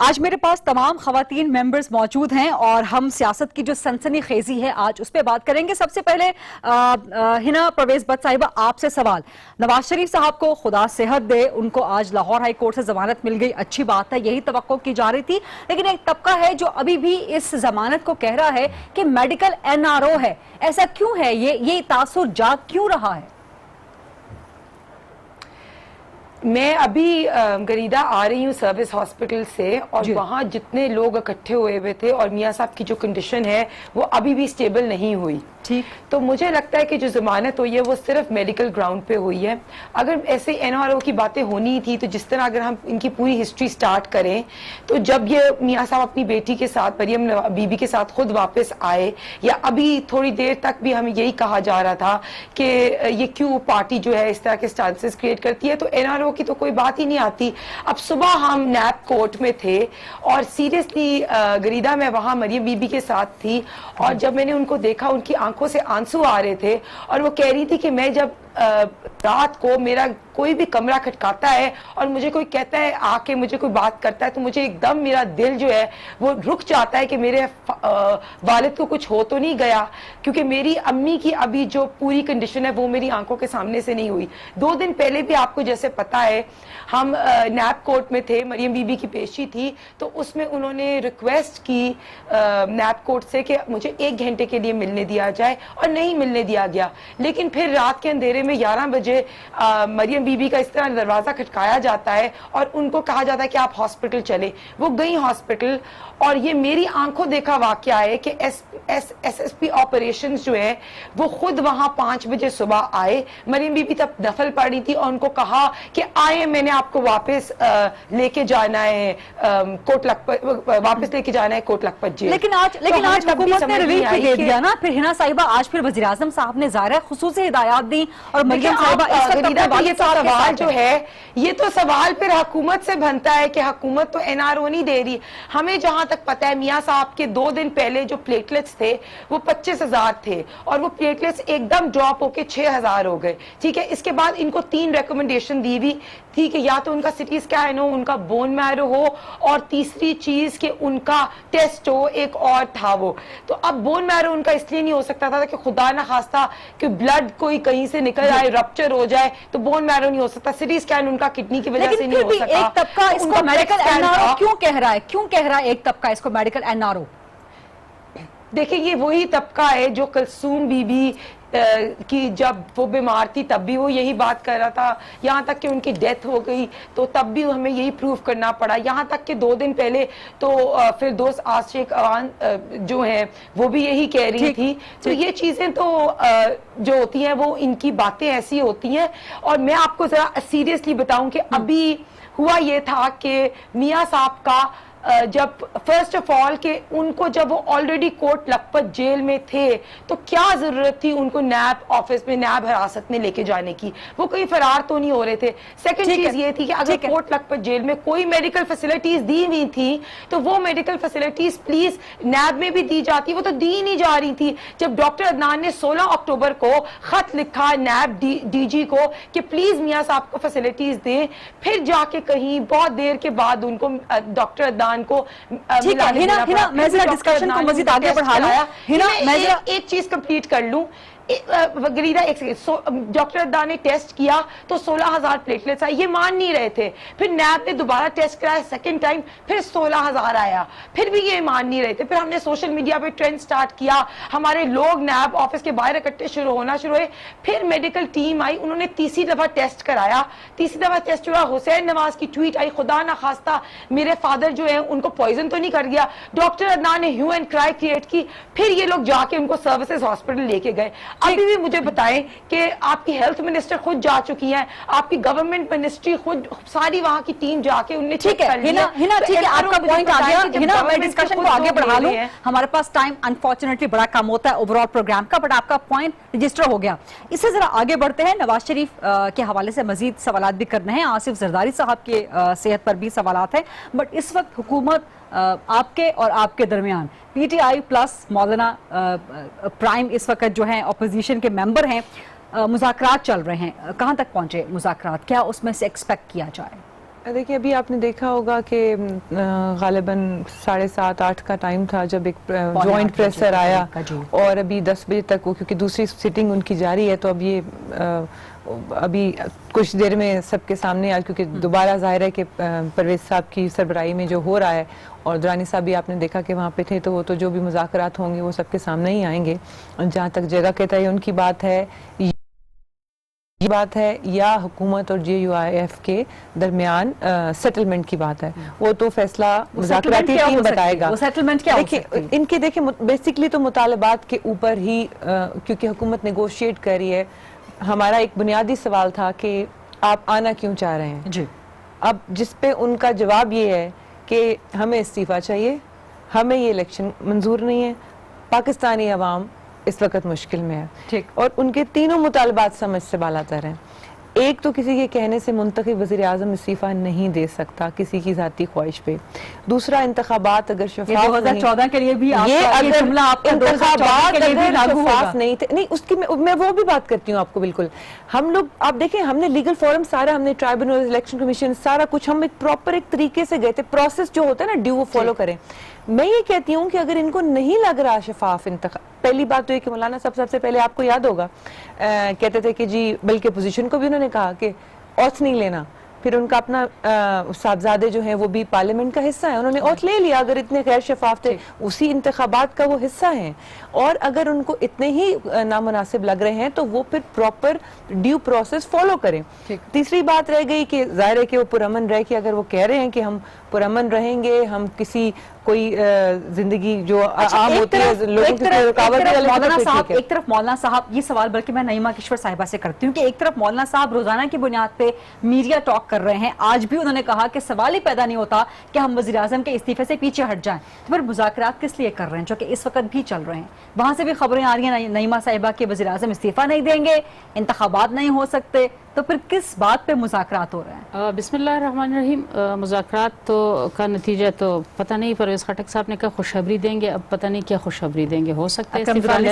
آج میرے پاس تمام خواتین ممبرز موجود ہیں اور ہم سیاست کی جو سنسنی خیزی ہے آج اس پہ بات کریں گے. سب سے پہلے ہنا پرویز بٹ صاحبہ آپ سے سوال. نواز شریف صاحب کو خدا صحت دے, ان کو آج لاہور ہائی کورٹ سے ضمانت مل گئی, اچھی بات ہے, یہی توقع کی جا رہی تھی. لیکن ایک طبقہ ہے جو ابھی بھی اس ضمانت کو کہہ رہا ہے کہ میڈیکل NRO ہے. ایسا کیوں ہے؟ یہ تاثر جاگ کیوں رہا ہے؟ میں ابھی گریدہ آ رہی ہوں سروس ہاسپٹل سے, اور وہاں جتنے لوگ اکٹھے ہوئے ہوئے تھے, اور میاں صاحب کی جو کنڈیشن ہے وہ ابھی بھی سٹیبل نہیں ہوئی. تو مجھے لگتا ہے کہ جو ضمانت ہوئی ہے وہ صرف میڈیکل گراؤنڈ پہ ہوئی ہے. اگر ایسے NRO کی باتیں ہونی تھی تو جس طرح اگر ہم ان کی پوری ہسٹری سٹارٹ کریں تو جب یہ میاں صاحب اپنی بیٹی کے ساتھ, مریم بی بی کے ساتھ خود واپس آئے, یا ابھی تھوڑی دیر تک بھی ہمیں یہی کہا جا رہا تھا کہ یہ کیوں پارٹی جو ہے اس طرح کے سٹانسز کریٹ کرتی ہے, تو NRO کی تو کوئی بات ہی نہیں آتی. اب صبح ہم نیب کورٹ میں تھے اور سیریسلی گریدہ میں وہاں مریم بی بی کے ساتھ تھی, اور جب میں نے ان کو دیکھا ان کی آنکھوں سے آنسو آ رہے تھے, اور وہ کہہ رہی تھی کہ میں جب رات کو میرا کوئی بھی کمرہ کھٹکاتا ہے اور مجھے کوئی کہتا ہے آ کے مجھے کوئی بات کرتا ہے تو مجھے ایک دم میرا دل جو ہے وہ رک جاتا ہے کہ میرے والد کو کچھ ہو تو نہیں گیا, کیونکہ میری امی کی ابھی جو پوری کنڈیشن ہے وہ میری آنکھوں کے سامنے سے نہیں ہوئی. 2 دن پہلے بھی آپ کو جیسے پتا ہے ہم نیب کورٹ میں تھے, مریم بی بی کی پیشی تھی, تو اس میں انہوں نے ریکویسٹ کی نیب کورٹ سے کہ مجھے 1 گھنٹے کے لیے ملنے دیا جائے, اور نہیں ملنے دیا گیا. لیکن پھر رات کے اندھیرے میں 11 بجے مریم بی بی کا اس طرح دروازہ کھٹکایا جاتا ہے اور ان کو کہا جاتا ہے کہ آپ ہاسپٹل چلے. وہ گئی ہاسپٹل, اور یہ میری آنکھوں دیکھا واقعہ ہے کہ ایس پی آپریشنز جو ہے وہ خود وہاں 5 بجے صبح آئے. مریم بی بی تب دفل پڑی تھی, اور ان کو کہا کہ آئے, میں نے آپ کو واپس لے کے جانا ہے کوٹ لکھپت, واپس لے کے جانا ہے کوٹ لکھپت جیل. لیکن آج حکومت نے ریلیف بھی دے دیا نا. پھر ہنا صاحبہ آج پھر وزیر اعظم صاحب نے ظاہر خصوصی ہدایات دی, اور مریم صاحبہ اس یہ تو سوال جو ہے یہ تو سوال پھر حکومت سے بنتا ہے کہ حکومت تو NRO نہیں دے رہی. ہمیں جہاں تک پتا ہے میاں صاحب کے 2 دن پہلے جو پلیٹلیٹس تھے وہ 25,000 تھے, اور وہ پلیٹلیٹس ایک دم ڈراپ ہو کے 6,000 ہو گئے. ٹھیک ہے, اس کے بعد ان کو 3 ریکمنڈیشن دی ہوئی تھی کہ یا تو ان کا سٹی اسکین ہو, ان کا بون میرو ہو, اور تیسری چیز کہ ان کا ٹیسٹ ہو, ایک اور تھا وہ. تو اب بون میرو ان کا اس لیے نہیں ہو سکتا تھا کہ خدا نہ خواستہ کہ بلڈ کوئی کہیں سے نکل آئے, رپچر ہو جائے, تو بون میرو نہیں ہو سکتا. سٹی اسکین ان کا کڈنی کی وجہ سے نہیں ہو سکتا. ایک طبقہ اس کو میڈیکل NRO کیوں کہہ رہا ہے ایک طبقہ اس کو میڈیکل NRO؟ دیکھیں یہ وہی طبقہ ہے جو کلثوم بی بی کی جب وہ بیمار تھی تب بھی وہ یہی بات کر رہا تھا, یہاں تک کہ ان کی ڈیتھ ہو گئی تو تب بھی ہمیں یہی پروف کرنا پڑا, یہاں تک کہ 2 دن پہلے تو پھر دوست عاشق اوان جو ہیں وہ بھی یہی کہہ رہی تھی. تو یہ چیزیں تو جو ہوتی ہیں وہ ان کی باتیں ایسی ہوتی ہیں. اور میں آپ کو ذرا سیریسلی بتاؤں کہ ابھی ہوا یہ تھا کہ میاں صاحب کا جب فرسٹ آف آل کہ ان کو جب وہ آلریڈی کوٹ لکھپت جیل میں تھے تو کیا ضرورت تھی ان کو نیب آفس میں, نیب حراست میں لے کے جانے کی, وہ کہیں فرار تو نہیں ہو رہے تھے. سیکنڈ چیز یہ تھی کہ اگر کوٹ لکھپت جیل میں کوئی میڈیکل فیسلٹیز دی ہوئی تھی تو وہ میڈیکل فیسلٹیز پلیز نیب میں بھی دی جاتی, وہ تو دی نہیں جا رہی تھی. جب ڈاکٹر عدنان نے 16 اکتوبر کو خط لکھا نیب ڈی جی کو کہ پلیز میاں صاحب کو فیسلٹیز دیں, پھر جا کے کہیں بہت دیر کے بعد ان کو ڈاکٹر عدنان کو میں ڈسکشن کو مزید آگے بڑھا لوں, ایک چیز کمپلیٹ کر لوں. گریدہ ایک سیکنڈ, ڈاکٹر عدنان نے ٹیسٹ کیا تو 16,000 پلیٹلیٹس آئے, یہ مان نہیں رہے تھے. پھر نیب نے دوبارہ ٹیسٹ کرایا سیکنڈ ٹائم, پھر 16,000 آیا, پھر بھی یہ مان نہیں رہے تھے. پھر ہم نے سوشل میڈیا پہ ٹرینڈ سٹارٹ کیا, ہمارے لوگ نیب آفس کے باہر اکٹھے ہونا شروع ہوئے. پھر میڈیکل ٹیم آئی, انہوں نے تیسری دفعہ ٹیسٹ کرایا, تیسری دفعہ ٹیسٹ ہوا, حسین نواز کی ٹویٹ آئی, خدا نہ خواستہ میرے فادر جو ہیں ان کو پوائزن تو نہیں کر گیا. ڈاکٹر عدنان نے ہیو اینڈ کرائی کریٹ کی, پھر یہ لوگ جا کے ان کو سروسز ہاسپٹل لے کے گئے. ابھی بھی مجھے بتائیں کہ آپ کی ہیلتھ منسٹر خود جا چکی ہیں, آپ کی گورنمنٹ منسٹری خود, ساری وہاں کی ٹیم جا کے انہوں نے چیک کر لیا. ٹھیک ہے, آپ کا پوائنٹ آ گیا. میں ڈسکشن کو آگے بڑھا لوں, ہمارے پاس ٹائم انفارچونیٹلی بڑا کم ہوتا ہے اوور آل پروگرام کا, بٹ آپ کا پوائنٹ رجسٹر ہو گیا. اس سے ذرا آگے بڑھتے ہیں. نواز شریف کے حوالے سے مزید سوالات بھی کرنے ہیں, آصف زرداری صاحب کے صحت پر بھی سوالات ہیں, بٹ اس وقت حکومت آپ کے اور آپ کے درمیان PTI پلس مولانا پرائم اس وقت جو ہیں اپوزیشن کے ممبر ہیں, مذاکرات چل رہے ہیں. کہاں تک پہنچے مذاکرات؟ کیا اس میں سے ایکسپیکٹ کیا جائے؟ دیکھیے ابھی آپ نے دیکھا ہوگا کہ غالباً 7:30-8 کا ٹائم تھا جب ایک جوائنٹ پریسر آیا اور ابھی 10 بجے تک وہ کیونکہ دوسری سٹنگ ان کی جاری ہے تو اب یہ ابھی کچھ دیر میں سب کے سامنے آیا کیونکہ دوبارہ ظاہر ہے کہ پرویز صاحب کی سربراہی میں جو ہو رہا ہے اور درانی صاحب بھی آپ نے دیکھا کہ وہاں پہ تھے تو وہ تو جو بھی مذاکرات ہوں گے وہ سب کے سامنے ہی آئیں گے. جہاں تک جگہ کے تعین ان کی بات ہے یہ بات ہے یا حکومت اور JUIF کے درمیان سیٹلمنٹ کی بات ہے وہ تو فیصلہ مذاکراتی ٹیم بتائے گا. ان کے دیکھیں بیسکلی تو مطالبات کے اوپر ہی کیونکہ حکومت نیگوشیٹ کر رہی ہے. ہمارا ایک بنیادی سوال تھا کہ آپ آنا کیوں چاہ رہے ہیں جی. اب جس پہ ان کا جواب یہ ہے کہ ہمیں استعفیٰ چاہیے, ہمیں یہ الیکشن منظور نہیں ہے, پاکستانی عوام اس وقت مشکل میں ہے. اور ان کے تینوں مطالبات سمجھ سے بالا تر ہیں. ایک تو کسی کے کہنے سے منتخب وزیر اعظم استعفیٰ نہیں دے سکتا کسی کی ذاتی خواہش پہ. دوسرا انتخابات اگر شفاف 2014 کے لیے بھی شفاف نہیں تھے نہیں اس کی میں وہ بھی بات کرتی ہوں آپ کو. بالکل ہم لوگ آپ دیکھیں ہم نے لیگل فورم سارا ہم نے ٹرائبونل الیکشن کمیشن سارا کچھ ہم ایک پراپر ایک طریقے سے گئے تھے. پروسیس جو ہوتا ہے نا ڈیو وہ فالو کریں. میں یہ کہتی ہوں کہ اگر ان کو نہیں لگ رہا شفاف انتخاب, پہلی بات تو یہ کہ مولانا صاحب سب سے پہلے آپ کو یاد ہوگا کہتے تھے کہ جی بلکہ اپوزیشن کو بھی انہوں نے کہا کہ اوتھ نہیں لینا. پھر ان کا اپنا صاحبزادے جو ہیں وہ بھی پارلیمنٹ کا حصہ ہیں, انہوں نے اوتھ لے لیا. اگر اتنے غیر شفاف تھے اسی انتخابات کا وہ حصہ ہیں اور اگر ان کو اتنے ہی نامناسب لگ رہے ہیں تو وہ پھر پراپر ڈیو پروسیس فالو کریں. تیسری بات رہ گئی کہ ظاہر ہے کہ وہ پرامن رہ کے اگر وہ کہہ رہے ہیں کہ ہم پرامن رہیں گے, ہم کسی کوئی زندگی جو عام ہوتی ہے لوگوں کی رکاوٹ ہے. ایک طرف مولانا صاحب یہ سوال بلکہ میں نعیمہ کشور صاحبہ سے کرتی ہوں کہ ایک طرف مولانا صاحب روزانہ کی بنیاد پہ میڈیا ٹاک کر رہے ہیں. آج بھی انہوں نے کہا کہ سوال ہی پیدا نہیں ہوتا کہ ہم وزیر اعظم کے استعفے سے پیچھے ہٹ جائیں. تو پھر مذاکرات کس لیے کر رہے ہیں جو کہ اس وقت بھی چل رہے ہیں؟ وہاں سے بھی خبریں آ رہی ہیں نعیمہ صاحبہ کہ وزیر اعظم استعفیٰ نہیں دیں گے, انتخابات نہیں ہو سکتے. تو پھر کس بات پہ مذاکرات ہو رہے ہیں؟ بسم اللہ الرحمن الرحیم. مذاکرات تو کا نتیجہ تو پتہ نہیں. پرویز خٹک صاحب نے کہا خوشخبری دیں گے, اب پتہ نہیں کیا خوشخبری دیں گے. ہو سکتا ہے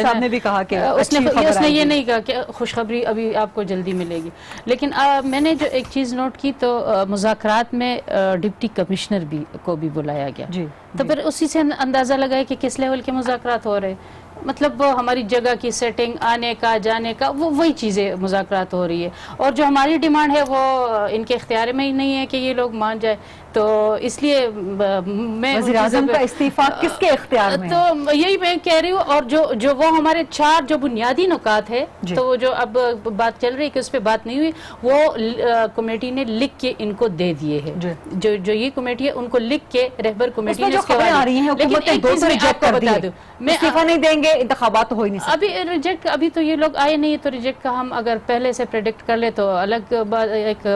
صاحب نے بھی کہا کہ اس نے یہ نہیں کہا کہ خوشخبری ابھی آپ کو جلدی ملے گی. لیکن میں نے جو ایک چیز نوٹ کی تو مذاکرات میں ڈپٹی کمشنر کو بھی بلایا گیا. تو پھر اسی سے اندازہ لگا ہے کہ کس لیول کے مذاکرات ہو رہے ہیں. مطلب ہماری جگہ کی سیٹنگ, آنے کا جانے کا, وہی چیزیں مذاکرات ہو رہی ہے. اور جو ہماری ڈیمانڈ ہے وہ ان کے اختیار میں ہی نہیں ہے کہ یہ لوگ مان جائے. تو اس لیے میں وزیر اعظم کا استعفیٰ کس کے اختیار میں؟ تو یہی میں کہہ رہی ہوں. اور جو وہ ہمارے 4 جو بنیادی نکات ہے تو جو اب بات چل رہی ہے کہ اس پہ بات نہیں ہوئی, وہ کمیٹی نے لکھ کے ان کو دے دیے ہیں. جو یہ کمیٹی ہے ان کو لکھ کے رہبر کمیٹی نے آ رہی ہیں حکومت نے 2 ریجیکٹ کر دیا. میں استعفیٰ نہیں دیں گے, انتخابات ہو ہی نہیں. ابھی ریجیکٹ ابھی تو یہ لوگ آئے نہیں, تو ریجیکٹ کا ہم اگر پہلے سے پریڈکٹ کر لے تو الگ ایک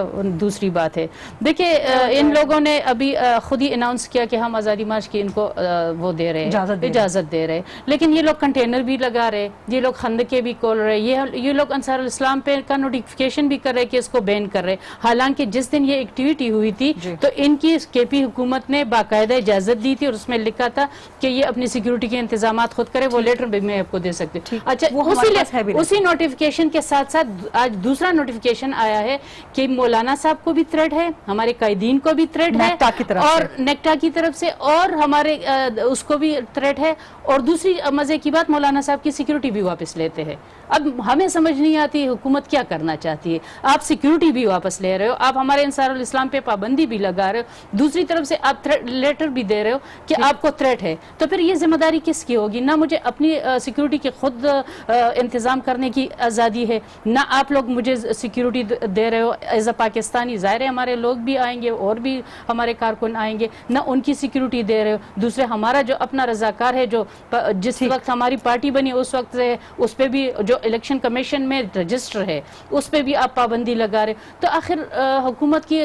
دوسری بات ہے. دیکھیں ان لوگوں نے ابھی خود ہی اناؤنس کیا کہ ہم آزادی مارچ کی ان کو وہ دے رہے ہیں, اجازت دے رہے. لیکن یہ لوگ کنٹینر بھی لگا رہے, یہ لوگ خندقیں بھی کھول رہے, یہ لوگ انصار الاسلام پہ کا نوٹیفیکیشن بھی کر رہے کہ اس کو بین کر رہے. حالانکہ جس دن یہ ایکٹیویٹی ہوئی تھی تو ان کی KP حکومت نے باقاعدہ اجازت دی تھی اور اس میں لکھا تھا کہ یہ اپنی سیکیورٹی کے انتظامات خود کرے. وہ لیٹر بھی میں آپ کو دے سکتی ہوں. اچھا اسی نوٹیفیکیشن کے ساتھ ساتھ آج دوسرا نوٹیفیکیشن آیا ہے کہ مولانا صاحب کو بھی تھریٹ ہے, ہمارے قائدین کو بھی تھریٹ ہے اور نیکٹا کی طرف سے, اور ہمارے اس کو بھی تھریٹ ہے. اور دوسری مزے کی بات, مولانا صاحب کی سیکیورٹی بھی واپس لیتے ہیں. اب ہمیں سمجھ نہیں آتی حکومت کیا کرنا چاہتی ہے. آپ سیکیورٹی بھی واپس لے رہے ہو, آپ ہمارے انصار الاسلام پہ پابندی بھی لگا رہے ہو, دوسری طرف سے آپ لیٹر بھی دے رہے ہو کہ آپ کو تھریٹ ہے. تو پھر یہ ذمہ داری کس کی ہوگی؟ نہ مجھے اپنی سیکیورٹی کے خود انتظام کرنے کی آزادی ہے, نہ آپ لوگ مجھے سیکیورٹی دے رہے ہو ایز اے پاکستانی. ظاہر ہے ہمارے لوگ بھی آئیں گے اور بھی ہمارے کارکن آئیں گے, نہ ان کی سیکیورٹی دے رہے ہو. دوسرے ہمارا جو اپنا رضاکار ہے, جو جس وقت ہماری پارٹی بنی اس وقت سے, اس پہ بھی جو الیکشن کمیشن میں رجسٹر ہے اس پہ بھی آپ پابندی لگا رہے. تو آخر حکومت کی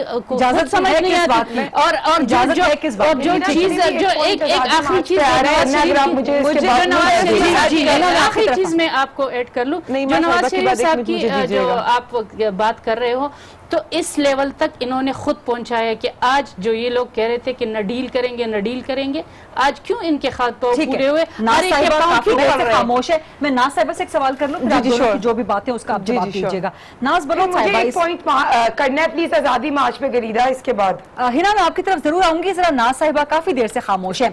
سمجھ نہیں آتی. اور جو چیز جو ایک آخری چیز آخری چیز میں آپ کو ایڈ کر لوں, جو نواز شریف صاحب کی جو آپ بات کر رہے ہو, تو اس لیول تک انہوں نے خود پہنچایا کہ آج آج جو یہ لوگ کہہ رہے تھے کہ نہ ڈیل کریں گے, آج کیوں ان کے ہاتھ پاؤں پورے ہوئے؟ ناز صاحبہ کافی دیر سے خاموش ہے. میں ناز صاحبہ سے ایک سوال کر لوں, پھر آپ دونوں کی جو بھی باتیں اس کا آپ جواب دیجیے گا. ناز بلوچ مجھے صاحبہ ایک پوائنٹ کرنا ہے پلیز آزادی مارچ پہ غریدہ, اس کے بعد ہنا میں آپ کی طرف ضرور آؤں گی. ذرا ناز صاحبہ کافی دیر سے خاموش ہے.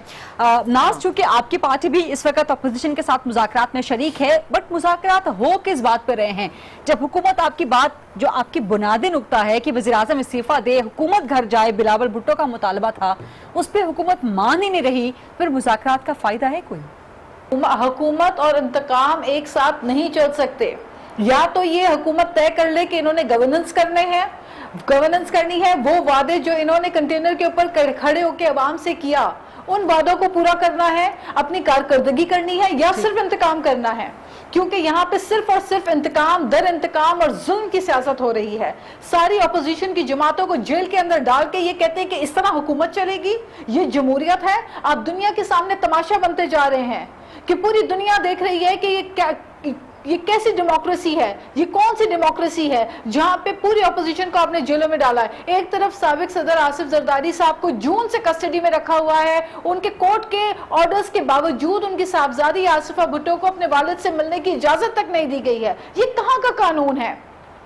ناز چونکہ آپ کی پارٹی بھی اس وقت اپوزیشن کے ساتھ مذاکرات میں شریک ہے, بٹ مذاکرات ہو کس بات پہ رہے ہیں؟ جب حکومت آپ کی بات جو آپ کی بنیادی نقطہ ہے کہ وزیراعظم استعفیٰ دے, حکومت گھر جائے, بلاول بھٹو کا مطالبہ تھا, اس پہ حکومت مان ہی نہیں رہی, پھر مذاکرات کا فائدہ ہے کوئی؟ حکومت اور انتقام ایک ساتھ نہیں چل سکتے. یا تو یہ حکومت طے کر لے کہ انہوں نے گورننس کرنی ہے, وہ وعدے جو انہوں نے کنٹینر کے اوپر کھڑے ہو کے عوام سے کیا, ان وعدوں کو پورا کرنا ہے, اپنی کارکردگی کرنی ہے, یا صرف انتقام کرنا ہے. کیونکہ یہاں پہ صرف اور صرف انتقام در انتقام اور ظلم کی سیاست ہو رہی ہے. ساری اپوزیشن کی جماعتوں کو جیل کے اندر ڈال کے یہ کہتے ہیں کہ اس طرح حکومت چلے گی, یہ جمہوریت ہے. آپ دنیا کے سامنے تماشا بنتے جا رہے ہیں کہ پوری دنیا دیکھ رہی ہے کہ یہ کیسی ڈیموکریسی ہے, یہ کون سی ڈیموکریسی ہے جہاں پہ پوری اپوزیشن کو آپ نے جیلوں میں ڈالا ہے. ایک طرف سابق صدر آصف زرداری صاحب کو جون سے کسٹڈی میں رکھا ہوا ہے, ان کے کورٹ کے آرڈرز کے باوجود ان کی صاحبزادی آصفہ بھٹو کو اپنے والد سے ملنے کی اجازت تک نہیں دی گئی ہے. یہ کہاں کا قانون ہے؟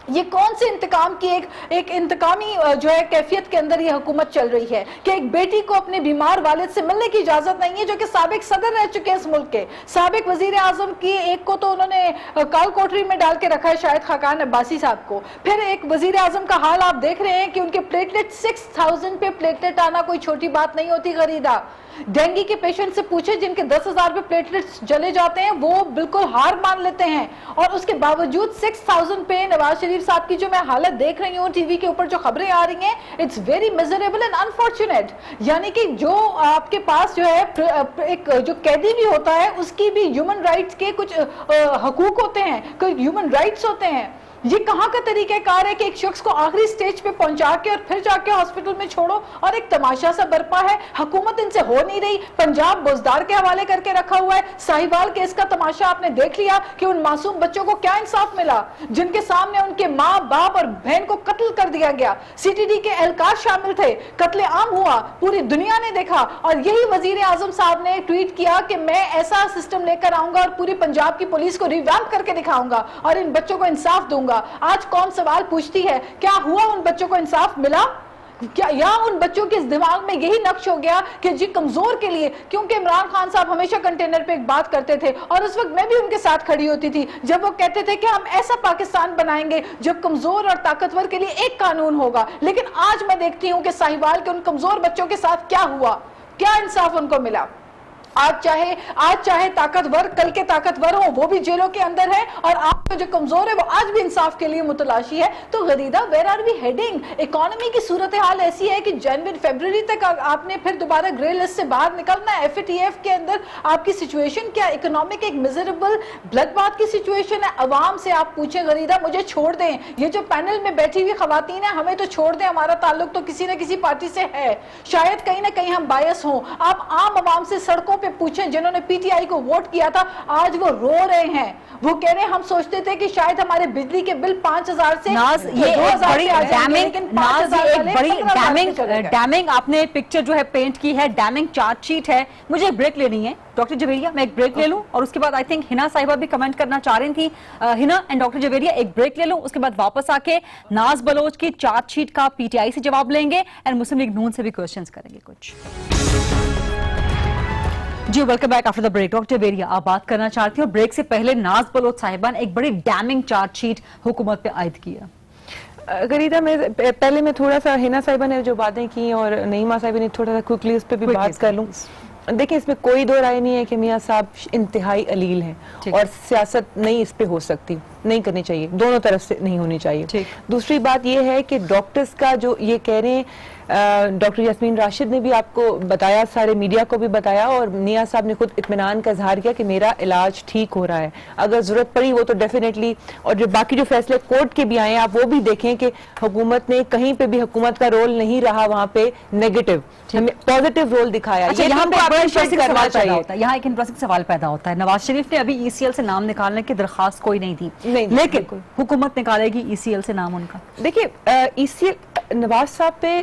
یہ کون سے انتقام کی ایک انتقامی جو ہے کیفیت کے اندر یہ حکومت چل رہی ہے کہ ایک بیٹی کو اپنے بیمار والد سے ملنے کی اجازت نہیں ہے, جو کہ سابق صدر رہ چکے اس ملک کے. سابق وزیر اعظم کی ایک کو تو انہوں نے کال کوٹری میں ڈال کے رکھا ہے, شاہد خاقان عباسی صاحب کو. پھر ایک وزیر اعظم کا حال آپ دیکھ رہے ہیں کہ ان کے پلیٹلیٹ 6000 پہ پلیٹلیٹ آنا کوئی چھوٹی بات نہیں ہوتی. غریدہ ڈینگی کے پیشنٹ سے پوچھے جن کے 10,000 پہ پلیٹلیٹس چلے جاتے ہیں, وہ بالکل ہار مان لیتے ہیں, اور اس کے باوجود 6000 پہ نواز شریف صاحب کی جو میں حالت دیکھ رہی ہوں ٹی وی کے اوپر جو خبریں آ رہی ہیں, it's very miserable and unfortunate. یعنی کہ جو آپ کے پاس جو ہے ایک جو قیدی بھی ہوتا ہے اس کی بھی ہیومن رائٹس کے کچھ حقوق ہوتے ہیں, کوئی ہیومن رائٹس ہوتے ہیں. یہ کہاں کا طریقہ کار ہے کہ ایک شخص کو آخری سٹیج پہ پہنچا کے اور پھر جا کے ہاسپٹل میں چھوڑو, اور ایک تماشا سا برپا ہے. حکومت ان سے ہو نہیں رہی, پنجاب بزدار کے حوالے کر کے رکھا ہوا ہے. ساہیوال کیس کا تماشا آپ نے دیکھ لیا کہ ان معصوم بچوں کو کیا انصاف ملا جن کے سامنے ان کے ماں باپ اور بہن کو قتل کر دیا گیا. سی ٹی ڈی کے اہلکار شامل تھے, قتل عام ہوا, پوری دنیا نے دیکھا, اور یہی وزیر اعظم صاحب نے ٹویٹ کیا کہ میں ایسا سسٹم لے کر آؤں گا اور پوری پنجاب کی پولیس کو ریویمپ کر کے دکھاؤں گا اور ان بچوں کو انصاف دوں گا. آج کون سوال پوچھتی ہے کیا ہوا, ان بچوں کو انصاف ملا کیا, یا ان بچوں کے دماغ میں یہی نقش ہو گیا کہ جی کمزور کے لیے, کیونکہ عمران خان صاحب ہمیشہ کنٹینر پہ ایک بات کرتے تھے اور اس وقت میں بھی ان کے ساتھ کھڑی ہوتی تھی جب وہ کہتے تھے کہ ہم ایسا پاکستان بنائیں گے جو کمزور اور طاقتور کے لیے ایک قانون ہوگا. لیکن آج میں دیکھتی ہوں کہ ساہیوال کے ان کمزور بچوں کے ساتھ کیا ہوا, کیا انصاف ان کو ملا. آج چاہے طاقتور کل کے طاقتور ہوں وہ بھی جیلوں کے اندر ہے, اور آپ جو کمزور ہے وہ آج بھی انصاف کے لیے متلاشی ہے. تو Gharida where are we heading? Economy کی صورتحال ایسی ہے کہ جنوری فیبروری تک آپ نے پھر دوبارہ گرے لسٹ سے باہر نکلنا ہے. ایف اے ٹی ایف کے اندر آپ کی سچویشن کیا, اکنامک ایک میزریبل بلڈ بات کی سچویشن ہے. عوام سے آپ پوچھیں غریدہ مجھے چھوڑ دیں, یہ جو پینل میں بیٹھی ہوئی خواتین ہیں ہمیں تو چھوڑ دیں, ہمارا تعلق تو کسی نہ کسی پارٹی سے ہے, شاید کہیں نہ کہیں ہم بائس ہوں. آپ عام عوام سے سڑکوں پہ پوچھیں جنہوں نے پی ٹی آئی کو ووٹ کیا تھا, آج وہ رو رہے ہیں, وہ کہہ رہے ہیں ہم سوچتے تھے کہ شاید ہمارے بجلی کے بل 5000 سے 2000 ڈیمنگ آپ نے پکچر جو ہے پینٹ کی ہے, ڈیمنگ چارج شیٹ ہے. مجھے ایک بریک لینی ہے ڈاکٹر جویریہ, میں ایک بریک لے لوں اور اس کے بعد آئی تھنک ہنا صاحبہ بھی کمنٹ کرنا چاہ رہی تھی. ہنا اینڈ ڈاکٹر جویریہ ایک بریک لے لوں, اس کے بعد واپس آ کے ناز بلوچ کی چارج شیٹ کا پی ٹی آئی سے جواب لیں گے اینڈ مسلم لیگ نون سے بھی کوشچنز کریں گے کچھ. جی welcome back after the break. Doctor Javeria آپ بات کرنا چاہتی ہوں, بریک سے پہلے ناز بلوچ صاحبہ نے ایک بڑی ڈیمنگ چارج شیٹ حکومت پہ عائد کیا. غریدہ پہلے میں تھوڑا سا ہنا صاحبہ نے جو باتیں کی اور نعیمہ صاحبہ نے تھوڑا سا کوئکلی اس پہ بھی بات کر لوں. دیکھیں اس میں کوئی دو رائے نہیں ہے کہ میاں صاحب انتہائی علیل ہیں اور سیاست نہیں اس پہ ہو سکتی, نہیں کرنی چاہیے, دونوں طرف سے نہیں ہونی چاہیے. دوسری بات یہ ہے کہ ڈاکٹرز کا جو یہ کہہ رہے ہیں, ڈاکٹر یاسمین راشد نے بھی آپ کو بتایا, سارے میڈیا کو بھی بتایا, اور میاں صاحب نے خود اطمینان کا اظہار کیا کہ میرا علاج ٹھیک ہو رہا ہے, اگر ضرورت پڑی وہ تو ڈیفینیٹلی. اور جو باقی جو فیصلے کورٹ کے بھی آئے ہیں آپ وہ بھی دیکھیں کہ حکومت نے کہیں پہ بھی حکومت کا رول نہیں رہا وہاں پہ نیگیٹو, پازیٹو رول دکھایا. یہاں ایک انٹرسٹنگ سوال پیدا ہوتا ہے, نواز شریف نے ابھی ای سی ایل سے نام نکالنے کی درخواست کوئی نہیں دی, لیکن حکومت نکالے گی ای سی ایل سے نام ان کا. دیکھیے ای سی ایل نواز صاحب پہ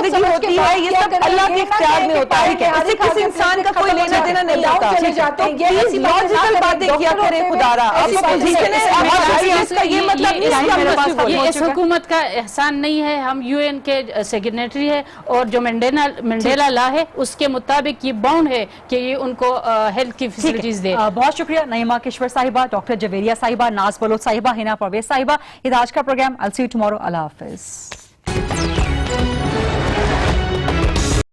زندگی ہوتی ہے یہ سب اللہ کے اختیار میں ہوتا ہے, اس سے کسی انسان کا کوئی لینا دینا نہیں ہوتا. تو پلیز لاجیکل باتیں کیا کریں خدا را. اب اپوزیشن ہے, اس کا یہ مطلب نہیں ہے کہ ہم کچھ بھی بولیں. یہ اس حکومت کا احسان نہیں ہے, ہم یو این کے سیگنیٹری ہے اور جو منڈیلا لا ہے اس کے مطابق یہ باؤنڈ ہے کہ یہ ان کو ہیلتھ کی فیسلٹیز دے. بہت شکریہ نعیمہ کشور صاحبہ, ڈاکٹر جویریہ صاحبہ, ناز بلوچ صاحبہ, ہنا پرویز صاحبہ. یہ آج کا programme. I'll see you tomorrow. اللہ حافظ.